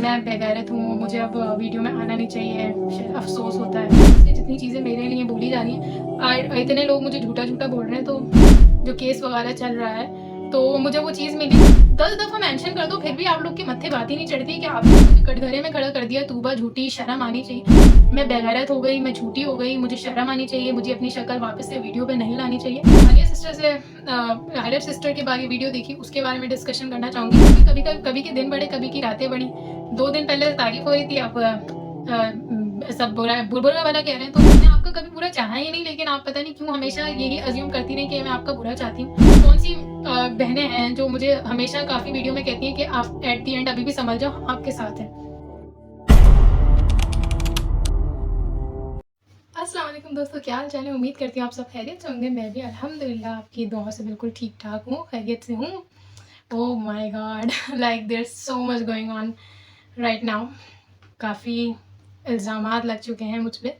मैं बेगैरत हूँ, मुझे अब वीडियो में आना नहीं चाहिए, अफ़सोस होता है। इसलिए जितनी चीज़ें मेरे लिए बोली जा रही हैं, इतने लोग मुझे झूठा-झूठा बोल रहे हैं, तो जो केस वगैरह चल रहा है, तो मुझे वो चीज़ मिली। 10 दफ़ा मेंशन कर दो, फिर भी आप लोग के मत्थे बात ही नहीं चढ़ती कि आपने मुझे कटघरे में खड़ा कर दिया, तूबा झूठी, शर्म आनी चाहिए। मैं बेगैरत हो गई, मैं झूठी हो गई, मुझे शर्म आनी चाहिए, मुझे अपनी शक्ल वापस से वीडियो पे नहीं लानी चाहिए। आलिया सिस्टर से हाइडर सिस्टर के बारे वीडियो देखी, उसके बारे में डिस्कशन करना चाहूँगी, क्योंकि कभी के दिन बड़े, कभी की रातें बड़ी। 2 दिन पहले तारीफ हो रही थी, अब सब बुरा वाला कह रहे हैं, तो मैंने आपका कभी बुरा चाहा ही नहीं, लेकिन आप पता नहीं क्यों हमेशा यही अज्यूम करती रही कि मैं आपका बुरा चाहती हूँ। कौन सी बहनें हैं जो मुझे हमेशा काफ़ी वीडियो में कहती हैं कि आप एट द एंड अभी भी समझ जाओ, हम आपके साथ हैं। अस्सलाम वालेकुम दोस्तों, क्या हाल चाल है? उम्मीद करती हूँ आप सब खैरियत से होंगे। मैं भी अल्हम्दुलिल्लाह आपकी दुआओं से बिल्कुल ठीक-ठाक हूँ, खैरियत से हूँ। Oh my God! Like there is so much going on right now. काफ़ी इल्ज़ामात लग चुके हैं मुझ पे।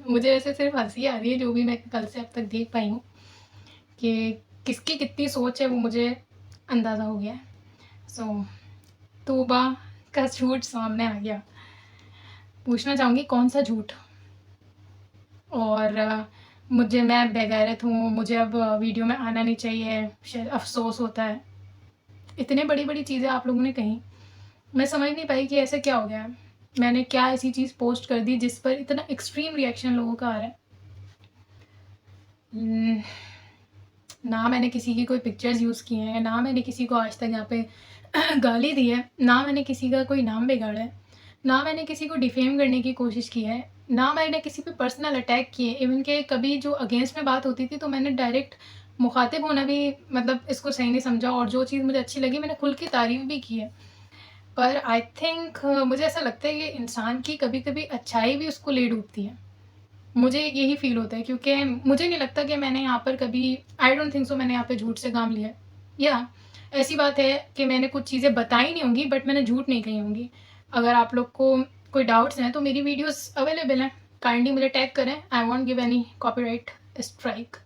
मुझे वैसे सिर्फ़ हँसी आ रही है, जो भी मैं कल से अब तक देख पाई हूँ कि किसकी कितनी सोच है, वो मुझे अंदाज़ा हो गया है। सो तौबा का झूठ सामने आ गया। पूछना चाहूँगी कौन सा झूठ? और मैं बेगैरत हूँ, मुझे अब वीडियो में आना नहीं चाहिए, शायद अफ़सोस होता है। इतनी बड़ी-बड़ी चीज़ें आप लोगों ने कहीं, मैं समझ नहीं पाई कि ऐसा क्या हो गया है? मैंने क्या ऐसी चीज़ पोस्ट कर दी जिस पर इतना एक्सट्रीम रिएक्शन लोगों का आ रहा है? ना मैंने किसी की कोई पिक्चर्स यूज़ की हैं, ना मैंने किसी को आज तक यहाँ पे गाली दी है, ना मैंने किसी का कोई नाम बिगाड़ा है, ना मैंने किसी को डिफेम करने की कोशिश की है, ना मैंने किसी पे पर्सनल अटैक किए। इवन के कभी जो अगेंस्ट में बात होती थी, तो मैंने डायरेक्ट मुखातिब होना भी मतलब इसको सही नहीं समझा, और जो चीज़ मुझे अच्छी लगी मैंने खुल के तारीफ़ भी की है। पर आई थिंक मुझे ऐसा लगता है कि इंसान की कभी-कभी अच्छाई भी उसको ले डूबती है। मुझे यही फ़ील होता है, क्योंकि मुझे नहीं लगता कि मैंने यहाँ पर कभी, आई डोंट थिंक सो, मैंने यहाँ पे झूठ से काम लिया है। या ऐसी बात है कि मैंने कुछ चीज़ें बताई नहीं होंगी, बट मैंने झूठ नहीं कही होंगी। अगर आप लोग को कोई डाउट्स हैं तो मेरी वीडियोज़ अवेलेबल हैं, काइंडली मुझे टैग करें। I won't give any copyright strike.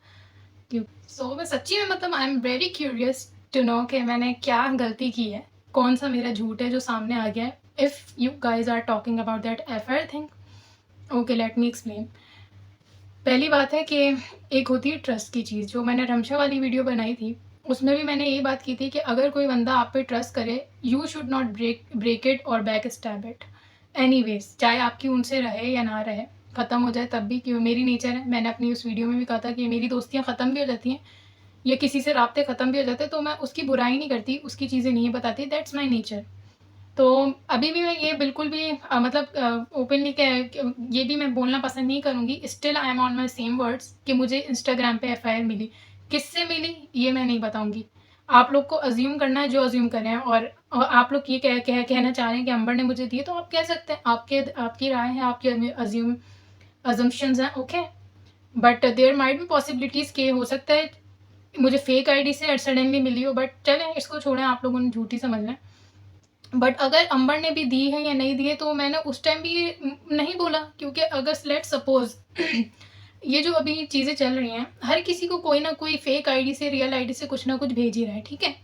So मैं सच्ची में मतलब I am very curious to know कि मैंने क्या गलती की है, कौन-सा मेरा झूठ है जो सामने आ गया है। If you guys are talking about that everything, okay let me explain. पहली बात है कि एक होती है ट्रस्ट की चीज़, जो मैंने रमशा वाली वीडियो बनाई थी, उसमें भी मैंने यही बात की थी कि अगर कोई बंदा आप पे ट्रस्ट करे, you should not break it और बैक स्टैब इट एनीवेज़, चाहे आपकी उनसे रहे या ना रहे, ख़त्म हो जाए तब भी, क्यों मेरी नेचर है। मैंने अपनी उस वीडियो में भी कहा था कि मेरी दोस्तियाँ ख़त्म भी हो जाती हैं या किसी से राब्ते ख़त्म भी हो जाते हैं, तो मैं उसकी बुराई नहीं करती, उसकी चीज़ें नहीं बताती, दैट्स माई नेचर। तो अभी भी मैं ये बिल्कुल भी मतलब ओपनली ये भी मैं बोलना पसंद नहीं करूँगी, still I am on my same words, कि मुझे इंस्टाग्राम पे एफआईआर मिली। किससे मिली ये मैं नहीं बताऊँगी। आप लोग को अज़्यूम करना है जो अज़्यूम करें, और आप लोग ये कहना चाह रहे हैं कि अंबर ने मुझे दिए, तो आप कह सकते हैं, आपकी राय है, आपकी अज़म्पशंस हैं, okay. But there might be possibilities कि हो सकता है मुझे फेक आईडी से सडनली मिली हो, बट चलें इसको छोड़ें, आप लोगों ने झूठी समझ लें। बट अगर अंबर ने भी दी है या नहीं दी है, तो मैंने उस टाइम भी ये नहीं बोला, क्योंकि अगर लेट्स सपोज़ ये जो अभी चीज़ें चल रही हैं, हर किसी को कोई ना कोई फेक आईडी से, रियल आईडी से कुछ ना कुछ भेज ही रहा है, ठीक है?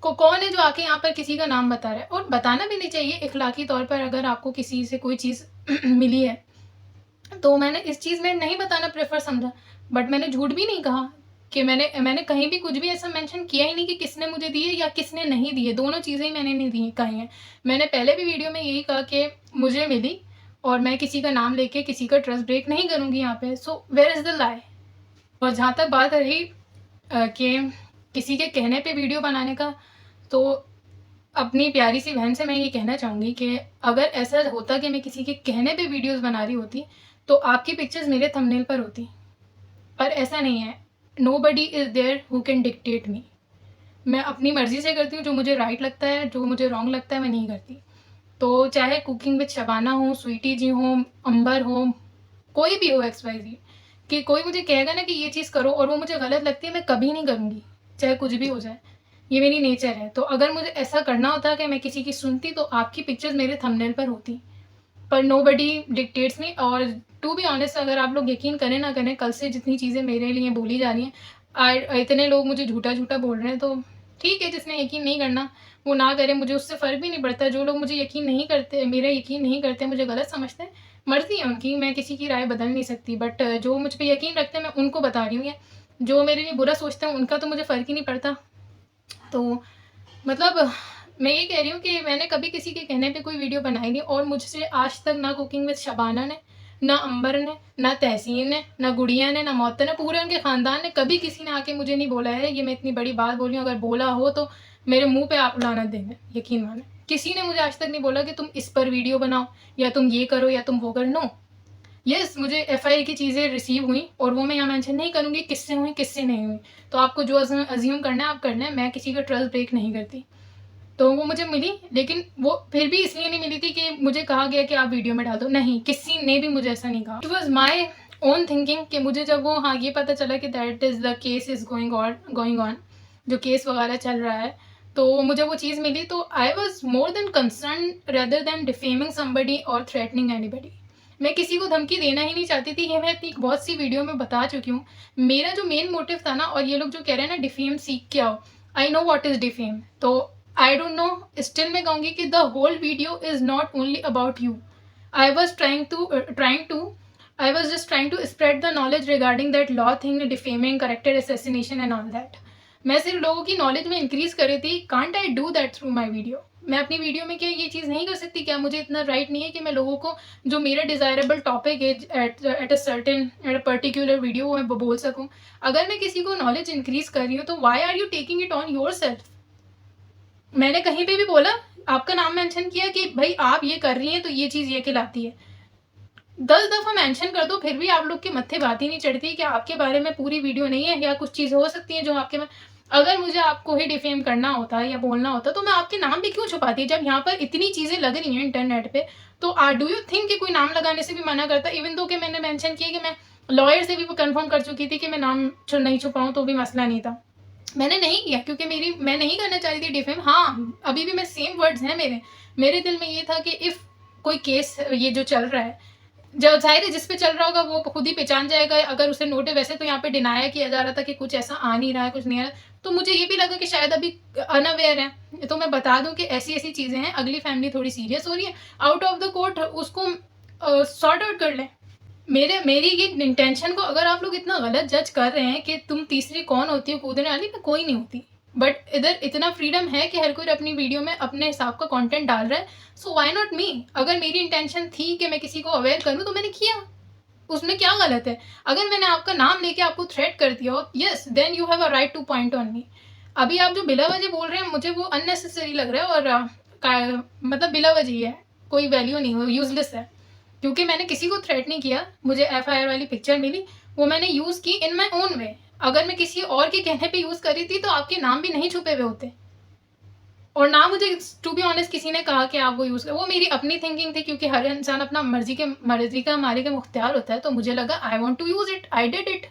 कौन है जो आके यहाँ पर किसी का नाम बता रहा है? और बताना भी नहीं चाहिए इखलाकी तौर पर। अगर आपको किसी से कोई चीज़ मिली है, तो मैंने इस चीज़ में नहीं बताना प्रेफ़र समझा, बट मैंने झूठ भी नहीं कहा कि मैंने कहीं भी कुछ भी ऐसा मेंशन किया ही नहीं कि किसने मुझे दिए या किसने नहीं दिए, दोनों चीज़ें ही मैंने नहीं दी कही हैं। मैंने पहले भी वीडियो में यही कहा कि मुझे मिली, और मैं किसी का नाम लेके किसी का ट्रस्ट ब्रेक नहीं करूँगी यहाँ पे, so where is the lie? और जहाँ तक बात रही कि किसी के कहने पे वीडियो बनाने का, तो अपनी प्यारी सी बहन से मैं ये कहना चाहूँगी कि अगर ऐसा होता कि मैं किसी के कहने पे वीडियोज़ बना रही होती, तो आपकी पिक्चर्स मेरे थंबनेल पर होती। पर ऐसा नहीं है। Nobody is there who can dictate me. मैं अपनी मर्ज़ी से करती हूँ, जो मुझे राइट लगता है, जो मुझे रॉन्ग लगता है मैं नहीं करती। तो चाहे कुकिंग विद शबाना हो, स्वीटी जी हों, अंबर हो, कोई भी हो XYZ, कि कोई मुझे कहेगा ना कि ये चीज़ करो और वो मुझे गलत लगती है, मैं कभी नहीं करूँगी, चाहे कुछ भी हो जाए। ये मेरी नेचर है। तो अगर मुझे ऐसा करना होता कि मैं किसी की सुनती, तो आपकी पिक्चर्स मेरे थंबनेल पर होती। पर नोबडी डिक्टेट्स मी। और टू बी ऑनेस्ट, अगर आप लोग यकीन करें ना करें, कल से जितनी चीज़ें मेरे लिए बोली जा रही हैं, इतने लोग मुझे झूठा-झूठा बोल रहे हैं, तो ठीक है, जिसने यकीन नहीं करना वो ना करे, मुझे उससे फ़र्क भी नहीं पड़ता। जो लोग मुझे यकीन नहीं करते, मेरा यकीन नहीं करते, मुझे गलत समझते हैं, मर्ज़ी है उनकी, मैं किसी की राय बदल नहीं सकती। बट जो मुझ पे यकीन रखते हैं मैं उनको बता रही हूँ ये, जो मेरे लिए बुरा सोचते हैं उनका तो मुझे फ़र्क ही नहीं पड़ता। तो मतलब मैं ये कह रही हूँ कि मैंने कभी किसी के कहने पे कोई वीडियो बनाई नहीं, और मुझसे आज तक ना कुकिंग विद शबाना ने, ना अंबर ने, ना तहसीन ने, ना गुड़िया ने, ना मौत ने, पूरे उनके ख़ानदान ने कभी किसी ने आके मुझे नहीं बोला है ये मैं इतनी बड़ी बात बोली हूँ। अगर बोला हो तो मेरे मुंह पे आप लानत देंगे, यकीन माने। किसी ने मुझे आज तक नहीं बोला कि तुम इस पर वीडियो बनाओ या तुम ये करो या तुम वो करो। नो, यस, मुझे एफआईआर की चीज़ें रिसीव हुई और वो मैं यहाँ मेंशन नहीं करूँगी किससे हुई किससे नहीं हुई। तो आपको जो अज्यूम करना है आप करना है, मैं किसी का ट्रस्ट ब्रेक नहीं करती। तो वो मुझे मिली, लेकिन वो फिर भी इसलिए नहीं मिली थी कि मुझे कहा गया कि आप वीडियो में डाल दो। नहीं, किसी ने भी मुझे ऐसा नहीं कहा। It was my own thinking कि मुझे जब वो हाँ ये पता चला कि that is the case is going on, जो केस वगैरह चल रहा है, तो मुझे वो चीज़ मिली। तो I was more than concern rather than defaming somebody और थ्रेटनिंग एनीबडी। मैं किसी को धमकी देना ही नहीं चाहती थी। ये मैं अपनी बहुत सी वीडियो में बता चुकी हूँ। मेरा जो मेन मोटिव था ना, और ये लोग जो कह रहे हैं ना डिफेम सीख के आओ, I know what is defame. तो आई डोंट नो, स्टिल मैं कहूँगी कि the whole video is not only about you. I was just trying to spread the knowledge regarding that law thing, defaming, character assassination and all that. मैं सिर्फ लोगों की knowledge में increase कर रही थी। Can't I do that through my video? मैं अपनी वीडियो में क्या ये चीज़ नहीं कर सकती? क्या मुझे इतना राइट नहीं है कि मैं लोगों को जो मेरा डिज़ायरेबल टॉपिक है एट अ पर्टिकुलर वीडियो वो मैं बोल सकूँ? अगर मैं किसी को नॉलेज इंक्रीज कर रही हूँ तो why are you taking it on yourself? मैंने कहीं पे भी बोला, आपका नाम मेंशन किया कि भाई आप ये कर रही हैं तो ये चीज़ ये खिलाती है। 10 दफ़ा मेंशन कर दो फिर भी आप लोग के मत्थे बात ही नहीं चढ़ती कि आपके बारे में पूरी वीडियो नहीं है, या कुछ चीज़ हो सकती है जो आपके में। अगर मुझे आपको ही डिफेम करना होता या बोलना होता तो मैं आपके नाम भी क्यों छुपाती? जब यहाँ पर इतनी चीज़ें लग रही हैं इंटरनेट पे, तो डू यू थिंक कि कोई नाम लगाने से भी मना करता? इवन दो कि मैंने मेंशन किया कि मैं लॉयर से भी वो कंफर्म कर चुकी थी कि मैं नाम नहीं छुपाऊँ तो भी मसला नहीं था। मैंने नहीं किया क्योंकि मैं नहीं करना चाह रही थी डिफेम। हाँ, अभी भी मैं सेम वर्ड्स हैं मेरे दिल में ये था कि इफ़ कोई केस ये जो चल रहा है, जो ज़ाहिर है जिस पे चल रहा होगा वो खुद ही पहचान जाएगा अगर उसे नोट है। वैसे तो यहाँ पे डिनाया किया जा रहा था कि कुछ ऐसा आ नहीं रहा है, कुछ नहीं आ रहा, तो मुझे ये भी लगा कि शायद अभी अनअवेयर है। तो मैं बता दूं कि ऐसी चीज़ें हैं, अगली फैमिली थोड़ी सीरियस हो रही है, आउट ऑफ द कोर्ट उसको सॉर्ट आउट कर लें। मेरी ये इंटेंशन को अगर आप लोग इतना गलत जज कर रहे हैं कि तुम तीसरी कौन होती हो कूदने वाली, मैं कोई नहीं होती। बट इधर इतना फ्रीडम है कि हर कोई अपनी वीडियो में अपने हिसाब का कंटेंट डाल रहा है, सो व्हाई नॉट मी? अगर मेरी इंटेंशन थी कि मैं किसी को अवेयर करूं तो मैंने किया, उसमें क्या गलत है? अगर मैंने आपका नाम लेके आपको थ्रेट कर दिया हो, yes then you have a right to point on me. अभी आप जो बिला वजह बोल रहे हैं मुझे वो अननेसेसरी लग रहा है, और मतलब बिला वजह है, कोई वैल्यू नहीं, वो यूजलेस है। क्योंकि मैंने किसी को थ्रेट नहीं किया, मुझे एफआईआर वाली पिक्चर मिली, वो मैंने यूज़ की इन माई ओन वे। अगर मैं किसी और के कहने पे यूज़ करी थी तो आपके नाम भी नहीं छुपे हुए होते, और ना मुझे टू बी ऑनेस्ट किसी ने कहा कि आप वो यूज़ करो। वो मेरी अपनी थिंकिंग थी, क्योंकि हर इंसान अपना मर्जी का मालिक मुख्तियार होता है। तो मुझे लगा I want to use it, I did it.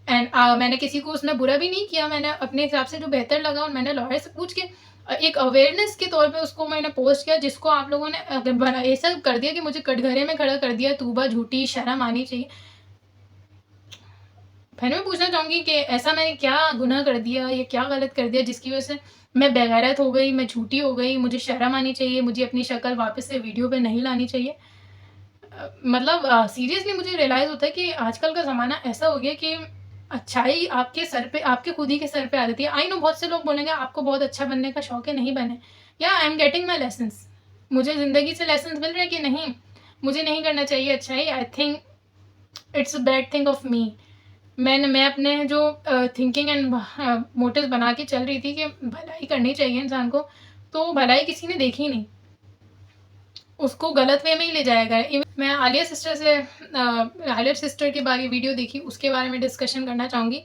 And मैंने किसी को उसमें बुरा भी नहीं किया, मैंने अपने हिसाब से जो बेहतर लगा और मैंने लॉयर से पूछ के एक अवेयरनेस के तौर पे उसको मैंने पोस्ट किया, जिसको आप लोगों ने ऐसा कर दिया कि मुझे कटघरे में खड़ा कर दिया। तूबा, झूठी, शर्म आनी चाहिए। फिर मैं पूछना चाहूँगी कि ऐसा मैंने क्या गुनाह कर दिया या क्या गलत कर दिया जिसकी वजह से मैं बेगैरत हो गई, मैं झूठी हो गई, मुझे शर्म आनी चाहिए, मुझे अपनी शक्ल वापस से वीडियो पे नहीं लानी चाहिए? मतलब सीरियसली मुझे रियलाइज़ होता है कि आजकल का ज़माना ऐसा हो गया कि अच्छाई आपके सर पे, आपके खुद ही के सर पे आ जाती है। आई नो बहुत से लोग बोलेंगे आपको बहुत अच्छा बनने का शौक है, नहीं बने। या I am getting my lessons, मुझे ज़िंदगी से लेसन्स मिल रहे हैं कि नहीं मुझे नहीं करना चाहिए अच्छाई। I think it's a bad thing of me. मैं अपने जो थिंकिंग एंड मोटिव्स बना के चल रही थी कि भलाई करनी चाहिए इंसान को, तो भलाई किसी ने देखी नहीं, उसको गलत वे में ही ले जाएगा। मैं आलिया सिस्टर के बारे वीडियो देखी, उसके बारे में डिस्कशन करना चाहूँगी।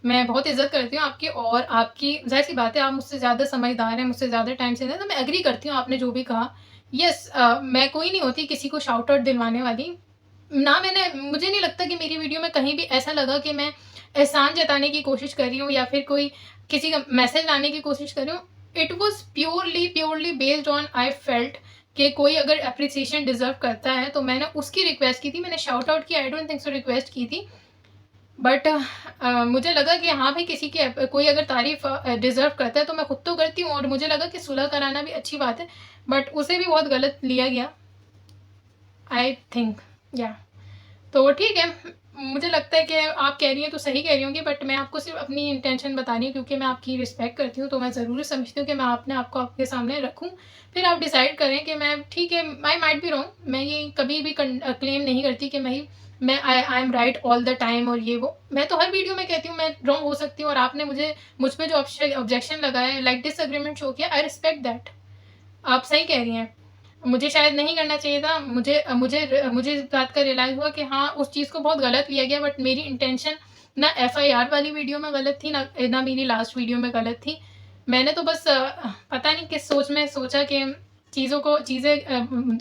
मैं बहुत इज़्ज़त करती हूँ आपकी, और आपकी ज़ाहिर सी बात है आप मुझसे ज़्यादा समझदार हैं, मुझसे ज़्यादा टाइम से हैं, तो मैं एग्री करती हूँ आपने जो भी कहा। यस, मैं कोई नहीं होती किसी को शाउट आउट दिलवाने वाली। ना मुझे नहीं लगता कि मेरी वीडियो में कहीं भी ऐसा लगा कि मैं एहसान जताने की कोशिश कर रही हूँ या फिर कोई किसी का मैसेज लाने की कोशिश कर रही हूँ। It was purely based on I felt कि कोई अगर अप्रिसिएशन डिजर्व करता है तो मैंने उसकी रिक्वेस्ट की थी, मैंने शाउट आउट की, I don't think so request की थी। बट मुझे लगा कि हाँ भाई, किसी की कोई अगर तारीफ़ डिज़र्व करता है तो मैं खुद तो करती हूँ, और मुझे लगा कि सुलह कराना भी अच्छी बात है, बट उसे भी बहुत गलत लिया गया, आई थिंक। या तो ठीक है, मुझे लगता है कि आप कह रही हैं तो सही कह रही होंगी, बट मैं आपको सिर्फ अपनी इंटेंशन बता रही हूँ, क्योंकि मैं आपकी रिस्पेक्ट करती हूँ, तो मैं ज़रूरी समझती हूँ कि मैं अपने आप को आपके सामने रखूँ। फिर आप डिसाइड करें कि मैं ठीक है, आई माइट बी रॉन्ग। मैं ये कभी भी क्लेम नहीं करती कि मैं I am right all the time और ये वो। मैं तो हर वीडियो में कहती हूँ मैं रॉन्ग हो सकती हूँ, और आपने मुझ पे जो ऑब्जेक्शन लगाया, लाइक डिसएग्रीमेंट शो किया, आई रिस्पेक्ट दैट। आप सही कह रही हैं। मुझे शायद नहीं करना चाहिए था। मुझे इस बात का रियलाइज़ हुआ कि हाँ, उस चीज़ को बहुत गलत लिया गया, बट मेरी इंटेंशन ना एफआईआर वाली वीडियो में गलत थी, ना मेरी लास्ट वीडियो में गलत थी। मैंने तो बस पता नहीं किस सोच में सोचा कि चीज़ें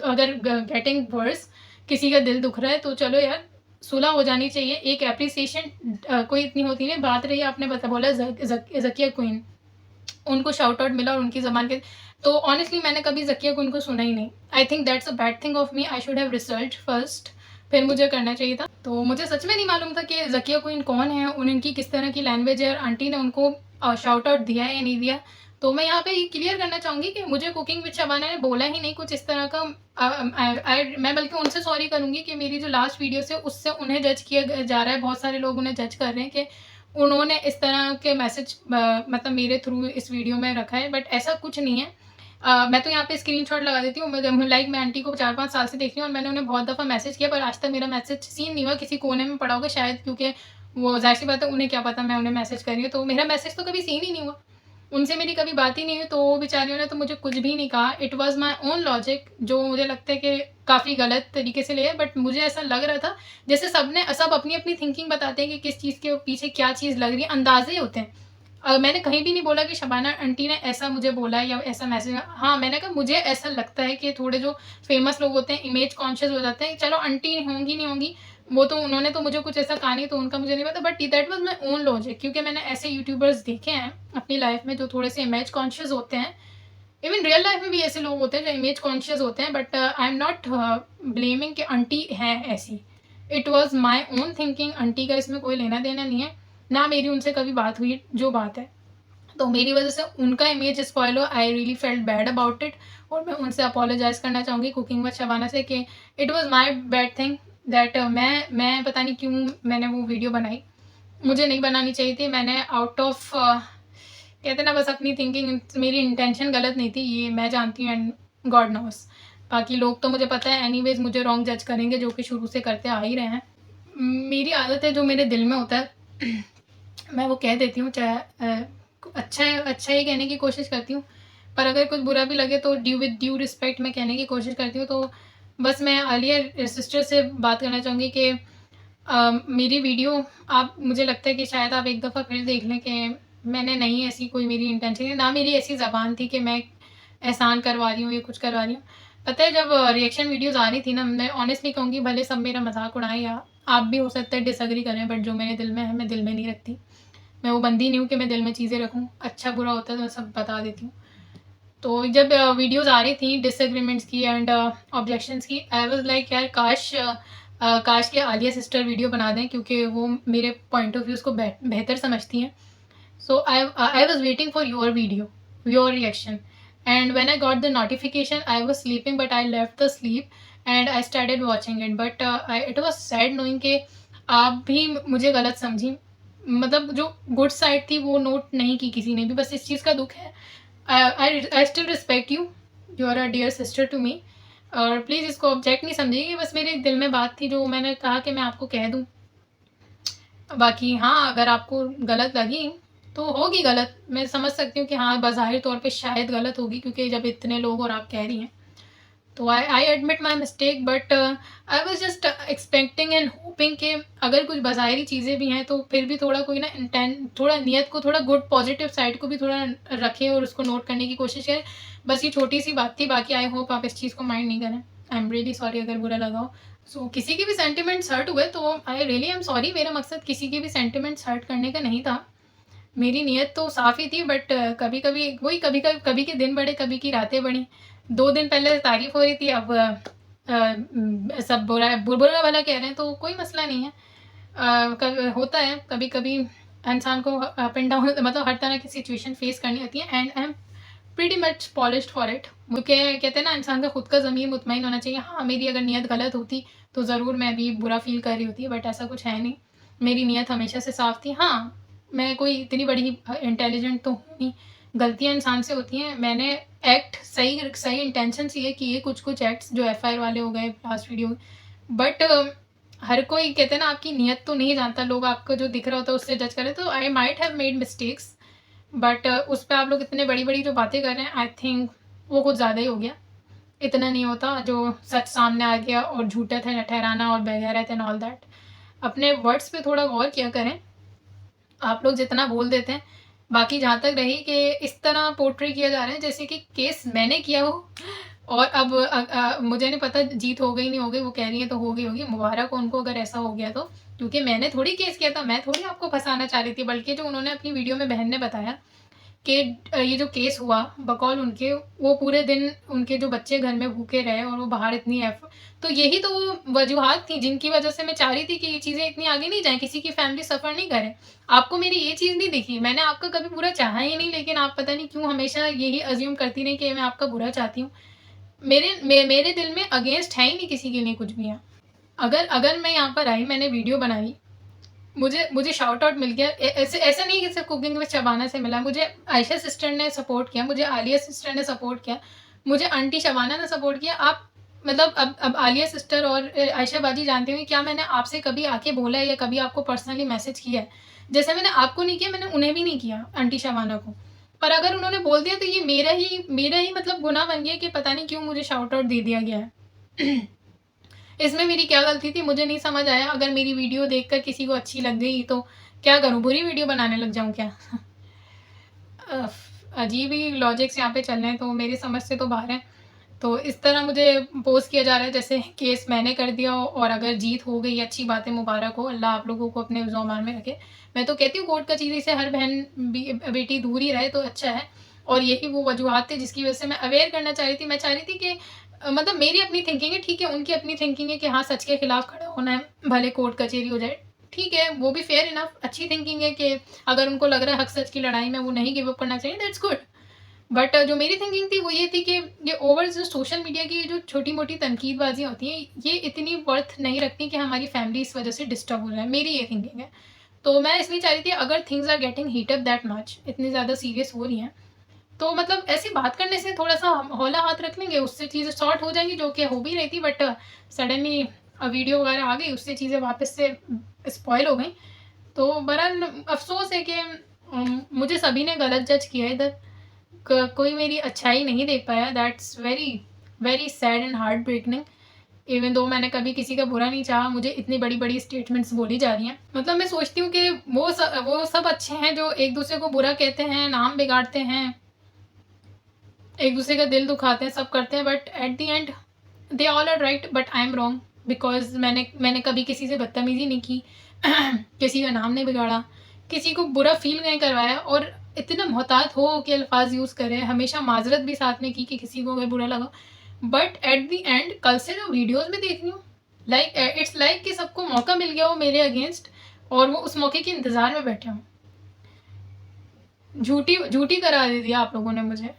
अगर गेटिंग वर्स, किसी का दिल दुख रहा है तो चलो यार, सुलह हो जानी चाहिए। एक एप्रिसिएशन कोई इतनी होती नहीं। बात रही आपने बोला ज़किया क्वीन, उनको शाउट आउट मिला और उनकी ज़बान के, तो ऑनेस्टली मैंने कभी ज़किया को उनको सुना ही नहीं। I think that's a bad thing of me. I should have research first, फिर मुझे करना चाहिए था। तो मुझे सच में नहीं मालूम था कि ज़किया क्वीन कौन है, उनकी किस तरह की लैंग्वेज है, और आंटी ने उनको शाउट आउट दिया है या नहीं दिया। तो मैं यहाँ पे ये क्लियर करना चाहूँगी कि मुझे कुकिंग विद शबाना ने बोला ही नहीं कुछ इस तरह का। मैं बल्कि उनसे सॉरी करूँगी कि मेरी जो लास्ट वीडियो से उससे उन्हें जज किया जा रहा है। बहुत सारे लोग उन्हें जज कर रहे हैं कि उन्होंने इस तरह के मैसेज मतलब मेरे थ्रू इस वीडियो में रखा है, बट ऐसा कुछ नहीं है। मैं तो यहाँ पे स्क्रीनशॉट लगा देती हूँ। मैं आंटी को 4-5 साल से देख रही हूँ, और मैंने उन्हें बहुत दफ़ा मैसेज किया, पर आज तक मेरा मैसेज सीन नहीं हुआ। किसी कोने में पड़ा होगा शायद, क्योंकि वो ज़ाहिर-सी बात है, उन्हें क्या पता मैं उन्हें मैसेज कर रही हूँ, तो मेरा मैसेज तो कभी सीन ही नहीं हुआ। उनसे मेरी कभी बात ही नहीं हुई, तो वो बेचारियों ने तो मुझे कुछ भी नहीं कहा। It was my own logic, जो मुझे लगता है कि काफ़ी गलत तरीके से लिया, बट मुझे ऐसा लग रहा था जैसे सब अपनी-अपनी थिंकिंग बताते हैं कि किस चीज़ के पीछे क्या चीज़ लग रही है, अंदाज़े होते हैं। मैंने कहीं भी नहीं बोला कि शबाना आंटी ने ऐसा मुझे बोला है या ऐसा मैसेज। हाँ, मैंने कहा मुझे ऐसा लगता है कि थोड़े जो फेमस लोग होते हैं, इमेज कॉन्शियस हो जाते हैं। चलो आंटी होंगी, नहीं होंगी, वो तो उन्होंने तो मुझे कुछ ऐसा कहा नहीं, तो उनका मुझे नहीं पता, but that was my own logic, क्योंकि मैंने ऐसे यूट्यूबर्स देखे हैं अपनी लाइफ़ में जो थोड़े से इमेज कॉन्शियस होते हैं। इवन रियल लाइफ में भी ऐसे लोग होते हैं जो इमेज कॉन्शियस होते हैं, but I am not blaming कि आंटी है ऐसी। It was my own thinking. Aunty का इसमें कोई लेना देना नहीं है, ना मेरी उनसे कभी बात हुई जो बात है। तो मेरी वजह से उनका इमेज स्पॉइल हो, I really felt bad about it, और मैं उनसे अपोलोजाइज करना चाहूँगी कुकिंग विद शबाना से कि it was my bad thing that मैं पता नहीं क्यों मैंने वो वीडियो बनाई। मुझे नहीं बनानी चाहिए थी। मैंने आउट ऑफ कहते ना, बस अपनी थिंकिंग, मेरी इंटेंशन गलत नहीं थी, ये मैं जानती हूँ, एंड गॉड नोस। बाकी लोग तो मुझे पता है एनीवेज मुझे रॉन्ग जज करेंगे, जो कि शुरू से करते आ ही रहे हैं। मेरी आदत है, जो मेरे दिल में होता है मैं वो कह देती हूँ, चाहे अच्छा ही कहने की कोशिश करती हूँ, पर अगर कुछ बुरा भी लगे तो ड्यू रिस्पेक्ट मैं कहने की कोशिश करती हूँ। तो बस मैं आलिया सिस्टर से बात करना चाहूँगी कि मेरी वीडियो आप, मुझे लगता है कि शायद आप एक दफ़ा फिर देख लें कि मैंने नहीं, ऐसी कोई मेरी इंटेंशन है, ना मेरी ऐसी ज़बान थी कि मैं एहसान करवा रही हूँ या कुछ करवा रही हूँ। पता है, जब रिएक्शन वीडियोज़ आ रही थी ना, मैं ऑनेस्टली कहूँगी, भले सब मेरा मज़ाक उड़ाएँ या आप भी हो सकता है डिसएग्री करें, बट जो मेरे दिल में है, मैं दिल में नहीं रखती। मैं वो बंदी नहीं हूँ कि मैं दिल में चीज़ें रखूँ। अच्छा बुरा होता है तो मैं सब बता देती हूँ। तो जब वीडियोज़ आ रही थी डिसएग्रीमेंट्स की एंड ऑब्जेक्शंस की, आई वाज़ लाइक यार, काश कि आलिया सिस्टर वीडियो बना दें, क्योंकि वो मेरे पॉइंट ऑफ व्यूज़ को बेहतर समझती हैं। So I was waiting for your video, your reaction, and when I got the notification, I was sleeping, but I left the sleep and I started watching it. But it was sad knowing कि आप भी मुझे गलत समझी, मतलब जो good side थी वो नोट नहीं की किसी ने भी, बस इस चीज़ का दुख है। I still respect you, you are a dear sister to me, और प्लीज़ इसको ऑब्जेक्ट नहीं समझिए, बस मेरे दिल में बात थी जो मैंने कहा कि मैं आपको कह दूँ। बाकी हाँ, अगर आपको गलत लगी तो होगी गलत, मैं समझ सकती हूँ कि हाँ, बज़ाहिर तौर पे शायद गलत होगी, क्योंकि जब इतने लोग और आप कह रही हैं, तो I admit my mistake, but I was just expecting and hopping कि अगर कुछ बज़ाहिरी चीज़ें भी हैं, तो फिर भी थोड़ा कोई ना थोड़ा नियत को, थोड़ा गुड पॉजिटिव साइड को भी थोड़ा रखें और उसको नोट करने की कोशिश करें। बस ये छोटी सी बात थी, बाकी आई होप आप इस चीज़ को माइंड नहीं करें। आई एम रियली सॉरी अगर बुरा लगा हो। सो किसी के भी सेंटिमेंट्स हर्ट हुए तो आई रियली एम सॉरी। मेरा मकसद किसी के भी सेंटिमेंट्स हर्ट करने का नहीं था। मेरी नीयत तो साफ़ ही थी, बट कभी-कभी वही, कभी के दिन बड़े, कभी की रातें बड़ी। 2 दिन पहले तारीफ़ हो रही थी, अब सब बुरा भला कह रहे हैं, तो कोई मसला नहीं है। होता है कभी कभी इंसान को अप एंड डाउन, मतलब हर तरह की सिचुएशन फेस करनी होती है, and I am pretty much polished for it. क्योंकि कहते हैं ना, इंसान का खुद का ज़मीर मुतमईन होना चाहिए। हाँ, मेरी अगर नीयत गलत होती तो ज़रूर मैं भी बुरा फील कर रही होती, बट ऐसा कुछ है नहीं। मेरी नीयत हमेशा से साफ थी। हाँ, मैं कोई इतनी बड़ी इंटेलिजेंट तो हूँ नहीं, गलतियाँ इंसान से होती हैं। मैंने एक्ट सही सही इंटेंशन से ये किए, कुछ एक्ट्स जो एफ वाले हो गए लास्ट वीडियो, बट हर कोई कहते हैं ना, आपकी नीयत तो नहीं जानता, लोग आपको जो दिख रहा होता है उससे जज करें। तो I might have made mistakes, but उस पर आप लोग इतने बड़ी बड़ी जो बातें कर रहे हैं, आई थिंक वो कुछ ज़्यादा ही हो गया। इतना नहीं होता जो सच सामने आ गया और झूठा ठहराना और वगैरह एंड ऑल दैट। अपने वर्ड्स पे थोड़ा गौर किया करें। आप लोग जितना बोल देते हैं, बाकी जहाँ तक रही कि इस तरह पोर्ट्रे किया जा रहा है जैसे कि केस मैंने किया हो, और अब मुझे नहीं पता जीत हो गई नहीं हो गई, वो कह रही है तो हो गई होगी, मुबारक हो उनको अगर ऐसा हो गया तो। क्योंकि मैंने थोड़ी केस किया था, मैं थोड़ी आपको फंसाना चाह रही थी, बल्कि जो उन्होंने अपनी वीडियो में बहन ने बताया कि ये जो केस हुआ बकौल उनके, वो पूरे दिन उनके जो बच्चे घर में भूखे रहे और वो बाहर इतनी तो यही तो वो वजूहात थी जिनकी वजह से मैं चाह रही थी कि ये चीज़ें इतनी आगे नहीं जाए, किसी की फैमिली सफ़र नहीं करे। आपको मेरी ये चीज़ नहीं दिखी, मैंने आपका कभी बुरा चाहा ही नहीं, लेकिन आप पता नहीं क्यों हमेशा यही अज्यूम करती रही कि मैं आपका बुरा चाहती हूँ। मेरे दिल में अगेंस्ट है ही नहीं किसी के लिए कुछ भी है। अगर अगर मैं यहाँ पर आई, मैंने वीडियो बनाई, मुझे शाउट आउट मिल गया, ऐसे ऐसा नहीं कि सिर्फ कुकिंग में शबाना से मिला, मुझे आयशा सिस्टर ने सपोर्ट किया, मुझे आलिया सिस्टर ने सपोर्ट किया, मुझे आंटी शबाना ने सपोर्ट किया। आप मतलब अब आलिया सिस्टर और आयशा बाजी जानते हुए क्या मैंने आपसे कभी आके बोला है या कभी आपको पर्सनली मैसेज किया है? जैसे मैंने आपको नहीं किया, मैंने उन्हें भी नहीं किया, आंटी शबाना को। पर अगर उन्होंने बोल दिया तो ये मेरा ही मतलब गुनाह बन गया कि पता नहीं क्यों मुझे शाउट आउट दे दिया गया है। इसमें मेरी क्या गलती थी, मुझे नहीं समझ आया। अगर मेरी वीडियो देखकर किसी को अच्छी लग गई तो क्या करूँ, बुरी वीडियो बनाने लग जाऊँ क्या? अजीब ही लॉजिक्स यहाँ पे चल रहे हैं, तो मेरी समझ से तो बाहर है। तो इस तरह मुझे पोस्ट किया जा रहा है जैसे केस मैंने कर दिया हो, और अगर जीत हो गई अच्छी बात है, मुबारक हो, अल्लाह आप लोगों को अपने ज़ुबान में रखे। मैं तो कहती हूँ कोर्ट कचहरी से हर बहन बेटी दूर ही रहे तो अच्छा है। और यही वो वजूहत थे जिसकी वजह से मैं अवेयर करना चाह रही थी। मैं चाह रही थी कि मतलब मेरी अपनी थिंकिंग है, ठीक है, उनकी अपनी थिंकिंग है कि हाँ, सच के खिलाफ खड़ा होना है, भले कोर्ट कचहरी हो जाए, ठीक है, वो भी फेयर इनफ अच्छी थिंकिंग है कि अगर उनको लग रहा है हक सच की लड़ाई में वो नहीं गिव अप करना चाहिए, दैट्स गुड। बट जो मेरी थिंकिंग थी वो ये थी कि ये ओवर जो सोशल मीडिया की जो छोटी मोटी तनकीदबाजियाँ होती हैं, ये इतनी वर्थ नहीं रखती कि हमारी फैमिली इस वजह से डिस्टर्ब हो जाए, मेरी ये थिंकिंग है। तो मैं इसलिए चाह रही थी, अगर things are getting heat up that much, इतनी ज़्यादा सीरियस हो रही हैं, तो मतलब ऐसी बात करने से थोड़ा सा हौला हाथ रख लेंगे, उससे चीज़ें सॉर्ट हो जाएंगी, जो कि हो भी रही थी। बट सडनली वीडियो वगैरह आ गई, उससे चीज़ें वापस से स्पॉइल हो गई। तो बहरहाल अफसोस है कि मुझे सभी ने गलत जज किया इधर, कोई मेरी अच्छाई नहीं देख पाया। That's very very sad and heart breaking. Even though मैंने कभी किसी का बुरा नहीं चाहा, मुझे इतनी बड़ी बड़ी स्टेटमेंट्स बोली जा रही हैं। मतलब मैं सोचती हूँ कि वो सब अच्छे हैं जो एक दूसरे को बुरा कहते हैं, नाम बिगाड़ते हैं, एक दूसरे का दिल दुखाते हैं, सब करते हैं, but at the end they all are right, but I am wrong. Because मैंने कभी किसी से बदतमीजी नहीं की, किसी का नाम नहीं बिगाड़ा, किसी को बुरा फील नहीं करवाया, और इतना मोहतात हो कि अल्फाज यूज़ करें, हमेशा माजरत भी साथ में की कि किसी को अगर बुरा लगा। बट एट द एंड कल से जो वीडियोस में देख रही हूँ, लाइक इट्स लाइक कि सबको मौका मिल गया हो मेरे अगेंस्ट, और वो उस मौके के इंतज़ार में बैठे हों। झूठी झूठी करा दी थी आप लोगों ने मुझे।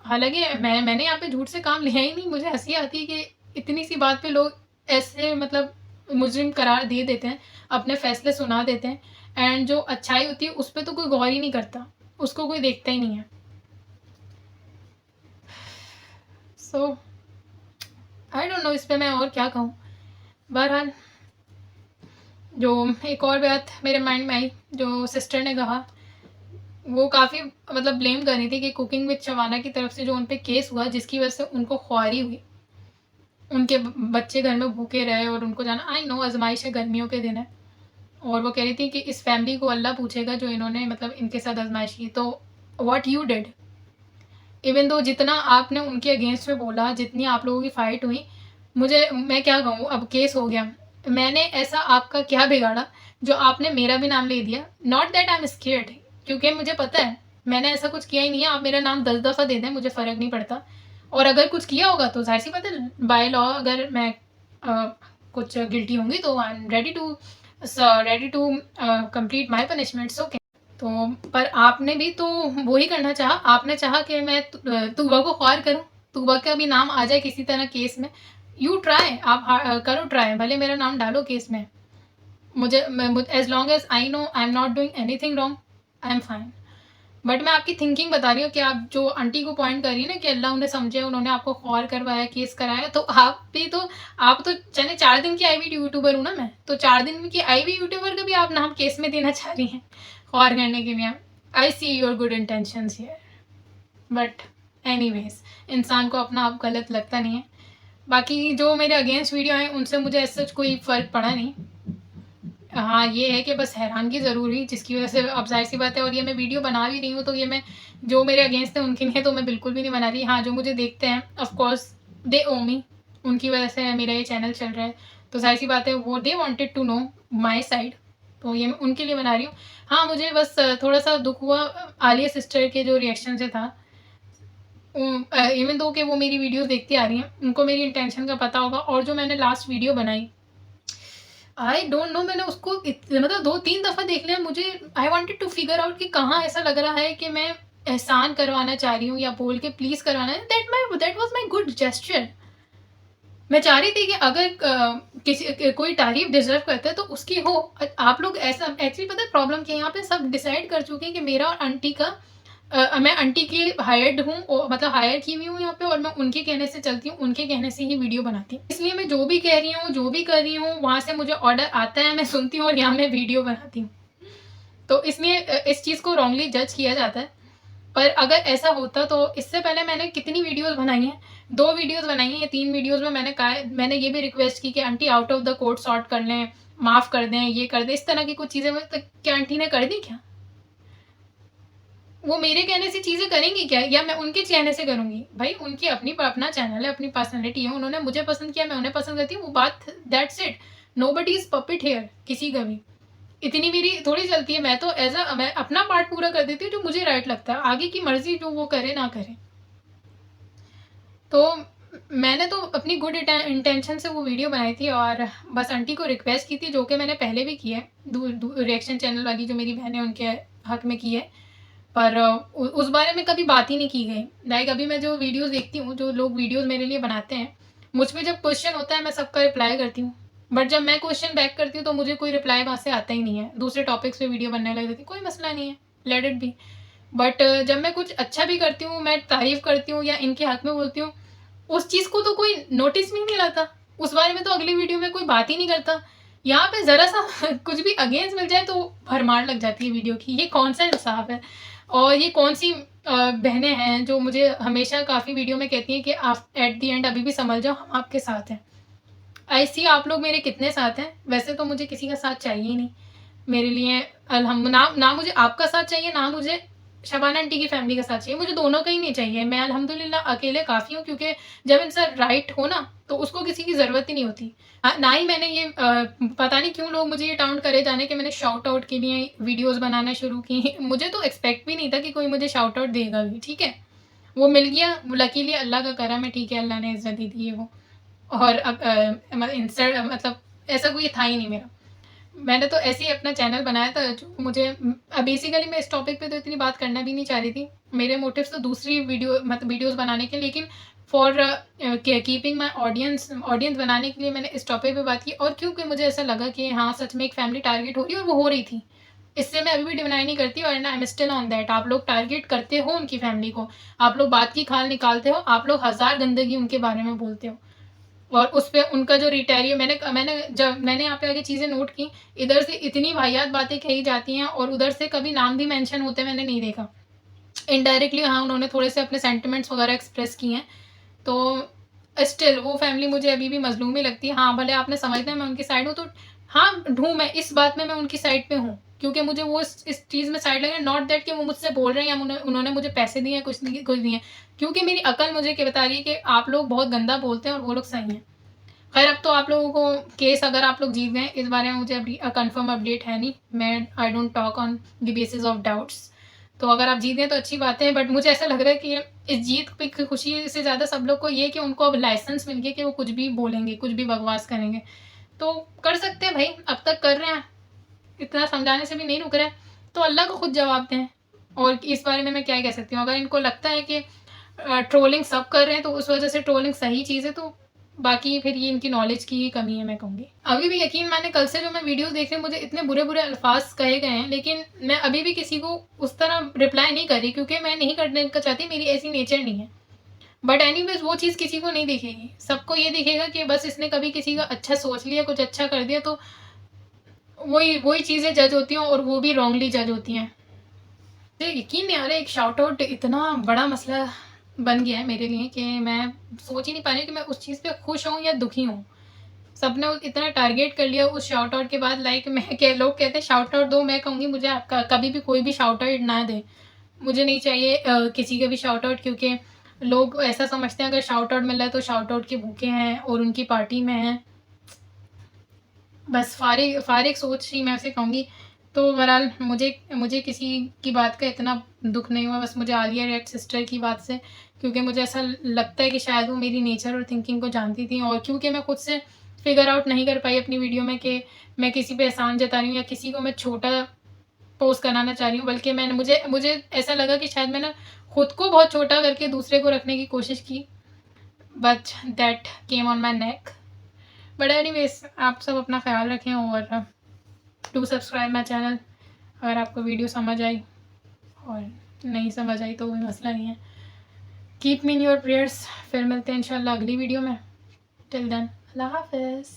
हालांकि मैंने यहाँ पे झूठ से काम लिया ही नहीं। मुझे हंसी आती है कि इतनी सी बात पे लोग ऐसे मतलब मुजरिम करार दे देते हैं, अपने फैसले सुना देते हैं, एंड जो अच्छाई होती है उस पर तो कोई गौर ही नहीं करता, उसको कोई देखता ही नहीं है। सो आई डोंट नो इस पर मैं और क्या कहूँ। बहरहाल जो एक और बात मेरे माइंड में आई, जो सिस्टर ने कहा, वो काफ़ी मतलब ब्लेम कर रही थी कि कुकिंग विद शबाना की तरफ से जो उन पर केस हुआ, जिसकी वजह से उनको ख्वारी हुई, उनके बच्चे घर में भूखे रहे और उनको जाना। आई नो आजमाइश है, गर्मियों के दिन है, और वो कह रही थी कि इस फैमिली को अल्लाह पूछेगा जो इन्होंने मतलब इनके साथ आजमाइश की। तो what you did, even though जितना आपने उनके अगेंस्ट में बोला, जितनी आप लोगों की फ़ाइट हुई, मैं क्या कहूँ, अब केस हो गया, मैंने ऐसा आपका क्या बिगाड़ा जो आपने मेरा भी नाम ले दिया। Not that I am scared, क्योंकि मुझे पता है मैंने ऐसा कुछ किया ही नहीं है। आप मेरा नाम 10 दफ़ा दे दें, मुझे फ़र्क नहीं पड़ता। और अगर कुछ किया होगा तो जाहिर सी बात है, बाय लॉ अगर मैं कुछ गिल्टी होंगी तो I am ready to ready to complete my punishments, okay. तो पर आपने भी तो वो ही करना चाहा, आपने चाहा कि मैं तूबा को ख्वार करूं, तूबा का भी नाम आ जाए किसी तरह केस में। यू ट्राई, आप करो ट्राई, भले मेरा नाम डालो केस में। मुझे as long as I know I am not doing anything wrong, I am fine. But मैं आपकी थिंकिंग बता रही हूँ कि आप जो आंटी को पॉइंट कर रही है ना कि अल्लाह उन्हें समझे, उन्होंने आपको ख्वार करवाया, केस कराया, तो आप भी तो, आप तो चले 4 दिन की आई हुई यूट्यूबर हूँ ना मैं, तो 4 दिन की आई हुई यूट्यूबर का भी आप नाम केस में देना चाह रही हैं ख्वार करने के लिए। I see your good intentions here, but anyways इंसान को अपना आप गलत लगता नहीं है। बाकी जो मेरे अगेंस्ट वीडियो हैं उनसे मुझे ऐसा कोई फ़र्क पड़ा नहीं। हाँ, ये है कि बस हैरानगी ज़रूर हुई, जिसकी वजह से अब ज़ाहिर सी बात है, और ये मैं वीडियो बना भी रही हूँ तो ये मैं जो मेरे अगेंस्ट है उनके लिए तो मैं बिल्कुल भी नहीं बना रही। हाँ, जो मुझे देखते हैं ऑफ कोर्स दे ओ मी, उनकी वजह से मेरा ये चैनल चल रहा है, तो ज़ाहिर सी बात है वो they wanted to know my side, तो ये मैं उनके लिए बना रही हूँ। हाँ, मुझे बस थोड़ा सा दुख हुआ आलिया सिस्टर के जो रिएक्शन से था, इवन दो कि वो मेरी वीडियोस देखती आ रही हैं, उनको मेरी इंटेंशन का पता होगा। और जो मैंने लास्ट वीडियो बनाई, आई डोंट नो, मैंने उसको मतलब 2-3 दफ़ा देख लिया। मुझे I wanted to figure out कि कहाँ ऐसा लग रहा है कि मैं एहसान करवाना चाह रही हूँ या बोल के प्लीज़ करवाना है। That was my good gesture. मैं चाह रही थी कि अगर किसी कोई तारीफ डिजर्व करता है तो उसकी हो। आप लोग ऐसा एक्चुअली पता है प्रॉब्लम क्या है, यहाँ पे सब डिसाइड कर चुके हैं कि मेरा और आंटी का मैं आंटी की हायर्ड हूँ, मतलब हायर की हुई हूँ यहाँ पे, और मैं उनके कहने से चलती हूँ, उनके कहने से ही वीडियो बनाती हूँ। इसलिए मैं जो भी कह रही हूँ, जो भी कर रही हूँ, वहाँ से मुझे ऑर्डर आता है, मैं सुनती हूँ और यहाँ मैं वीडियो बनाती हूँ। तो इसलिए इस चीज़ को रॉन्गली जज किया जाता है। पर अगर ऐसा होता तो इससे पहले मैंने कितनी वीडियोस बनाई हैं, 2 वीडियोस बनाई हैं या 3 वीडियोस में मैंने कहा, मैंने ये भी रिक्वेस्ट की कि aunty out of the court sort कर लें, माफ़ कर दें, ये कर दें, इस तरह की कुछ चीज़ें। तो क्या आंटी ने कर दी क्या? वो मेरे कहने से चीज़ें करेंगी क्या, या मैं उनके कहने से करूँगी? भाई उनकी अपना चैनल है, अपनी पर्सनैलिटी है, उन्होंने मुझे पसंद किया, मैं उन्हें पसंद करती हूँ, वो बात, that's it. Nobody is puppet here किसी का भी। इतनी मेरी थोड़ी चलती है, मैं तो मैं अपना पार्ट पूरा कर देती हूँ जो मुझे राइट लगता है, आगे की मर्ज़ी जो वो करे ना करे। तो मैंने तो अपनी गुड इंटेंशन से वो वीडियो बनाई थी और बस आंटी को रिक्वेस्ट की थी, जो कि मैंने पहले भी की है, रिएक्शन चैनल वाली जो मेरी बहन है उनके हक में की है, पर उस बारे में कभी बात ही नहीं की गई। लाइक अभी मैं जो वीडियोस देखती हूँ, जो लोग वीडियोस मेरे लिए बनाते हैं, मुझ पे जब क्वेश्चन होता है मैं सबका रिप्लाई करती हूँ, बट जब मैं क्वेश्चन बैक करती हूँ तो मुझे कोई रिप्लाई वहाँ से आता ही नहीं है, दूसरे टॉपिक्स पे वीडियो बनने लग जाती है, कोई मसला नहीं है, लेट इट बी। बट जब मैं कुछ अच्छा भी करती हूँ, मैं तारीफ़ करती हूँ या इनके हक में बोलती हूँ, उस चीज़ को तो कोई नोटिस भी नहीं लाता, उस बारे में तो अगली वीडियो में कोई बात ही नहीं करता। यहाँ पे ज़रा सा कुछ भी अगेंस्ट मिल जाए तो भरमार लग जाती है वीडियो की। ये कौन सा इंसाफ है, और ये कौन सी बहनें हैं जो मुझे हमेशा काफ़ी वीडियो में कहती हैं कि आप एट दी एंड अभी भी समझ जाओ हम आपके साथ हैं। आई सी आप लोग मेरे कितने साथ हैं, वैसे तो मुझे किसी का साथ चाहिए ही नहीं मेरे लिए। ना मुझे आपका साथ चाहिए, ना मुझे शबाना आंटी की फैमिली का साथ चाहिए, मुझे दोनों का ही नहीं चाहिए। मैं अल्हम्दुलिल्लाह अकेले काफ़ी हूँ, क्योंकि जब इंसान राइट हो ना तो उसको किसी की ज़रूरत ही नहीं होती। ना ही मैंने ये पता नहीं क्यों लोग मुझे ये टाउंट करे जाने कि मैंने शाउट आउट के लिए वीडियोस बनाना शुरू की। मुझे तो एक्सपेक्ट भी नहीं था कि कोई मुझे शाउट आउट देगा भी, ठीक है, वो मिल गया, लकीली अल्लाह का करम है, ठीक है, अल्लाह ने इज़्ज़त दी थी है वो। और मतलब ऐसा कोई था ही नहीं मेरा। मैंने तो ऐसे ही अपना चैनल बनाया था, जो मुझे बेसिकली मैं इस टॉपिक पे तो इतनी बात करना भी नहीं चाह रही थी। मेरे मोटिव्स तो दूसरी वीडियोस बनाने के, लेकिन फॉर कीपिंग माय ऑडियंस बनाने के लिए मैंने इस टॉपिक पे बात की। और क्योंकि मुझे ऐसा लगा कि हाँ, सच में एक फैमिली टारगेट हो रही है, और वो हो रही थी। इससे मैं अभी भी डिनाई नहीं करती, और I am still on that. आप लोग टारगेट करते हो उनकी फैमिली को, आप लोग बात की खाल निकालते हो, आप लोग हज़ार गंदगी उनके बारे में बोलते हो, और उस पे उनका जो रिटेलियो, मैंने यहाँ पे आगे चीज़ें नोट की, इधर से इतनी वाहियात बातें कही जाती हैं और उधर से कभी नाम भी मेंशन होते मैंने नहीं देखा। इनडायरेक्टली हाँ, उन्होंने थोड़े से अपने सेंटिमेंट्स वगैरह एक्सप्रेस किए हैं, तो स्टिल वो फैमिली मुझे अभी भी मज़लूम ही लगती है। हाँ, भले आपने समझना है मैं उनकी साइड हूँ, तो हाँ, हूँ मैं इस बात में, मैं उनकी साइड पे हूँ, क्योंकि मुझे वो इस चीज़ में साइड लगे, नॉट दैट कि वो मुझसे बोल रहे हैं या उन्होंने मुझे पैसे दिए हैं, कुछ दिए हैं, क्योंकि मेरी अकल मुझे क्या बता रही है कि आप लोग बहुत गंदा बोलते हैं और वो लोग सही हैं। खैर, अब तो आप लोगों को केस अगर आप लोग जीत गए, इस बारे में मुझे अभी कंफर्म अपडेट है नहीं, मैं I don't talk on the basis of doubts. तो अगर आप जीत गए तो अच्छी बात है, बट मुझे ऐसा लग रहा है कि इस जीत पे की खुशी से ज़्यादा सब लोग को ये कि उनको अब लाइसेंस मिल गया कि वो कुछ भी बोलेंगे, कुछ भी बकवास करेंगे। तो कर सकते हैं भाई, अब तक कर रहे हैं, इतना समझाने से भी नहीं रुक रहा है, तो अल्लाह को खुद जवाब दें। और इस बारे में मैं क्या कह सकती हूँ, अगर इनको लगता है कि ट्रोलिंग सब कर रहे हैं तो उस वजह से ट्रोलिंग सही चीज़ है, तो बाकी फिर ये इनकी नॉलेज की ही कमी है मैं कहूँगी। अभी भी यकीन माने, कल से जो मैं वीडियोस देख रही हूँ मुझे इतने बुरे बुरे अल्फाज कहे गए हैं, लेकिन मैं अभी भी किसी को उस तरह रिप्लाई नहीं कर रही, क्योंकि मैं नहीं करने का चाहती, मेरी ऐसी नेचर नहीं है। बट एनीवेज वो चीज़ किसी को नहीं दिखेगी, सबको ये दिखेगा कि बस इसने कभी किसी का अच्छा सोच लिया, कुछ अच्छा कर दिया, तो वही वही चीज़ें जज होती हैं, और वो भी रॉन्गली जज होती हैं। मुझे यकीन नहीं आ रहा है, एक शाउट आउट इतना बड़ा मसला बन गया है मेरे लिए कि मैं सोच ही नहीं पा रही हूँ कि मैं उस चीज़ पे खुश हूँ या दुखी हूँ। सबने इतना टारगेट कर लिया उस शाउट आउट के बाद, लाइक मैं क्या, लोग कहते हैं शाउट आउट दो, मैं कहूँगी मुझे आपका कभी भी कोई भी शाउट आउट ना दे, मुझे नहीं चाहिए किसी का भी शाउट आउट, क्योंकि लोग ऐसा समझते हैं अगर शाउट आउट मिल रहा है तो शाउट आउट के भूखे हैं और उनकी पार्टी में हैं। बस फारिग सोच ही मैं उसे कहूँगी। तो बहरहाल मुझे मुझे किसी की बात का इतना दुख नहीं हुआ, बस मुझे आलिया रेड सिस्टर की बात से, क्योंकि मुझे ऐसा लगता है कि शायद वो मेरी नेचर और थिंकिंग को जानती थी, और क्योंकि मैं खुद से फिगर आउट नहीं कर पाई अपनी वीडियो में कि मैं किसी पे एहसान जता रही हूँ या किसी को मैं छोटा पोस्ट कराना चाह रही हूँ, बल्कि मैंने मुझे मुझे ऐसा लगा कि शायद मैंने खुद को बहुत छोटा करके दूसरे को रखने की कोशिश की, but that came on my neck. But anyways, आप सब अपना ख्याल रखें और डू सब्सक्राइब माई चैनल अगर आपको वीडियो समझ आई, और नहीं समझ आई तो कोई मसला नहीं है। Keep me in your prayers. फिर मिलते हैं इंशाल्लाह अगली वीडियो में। टिल देन, अल्लाह हाफिज़।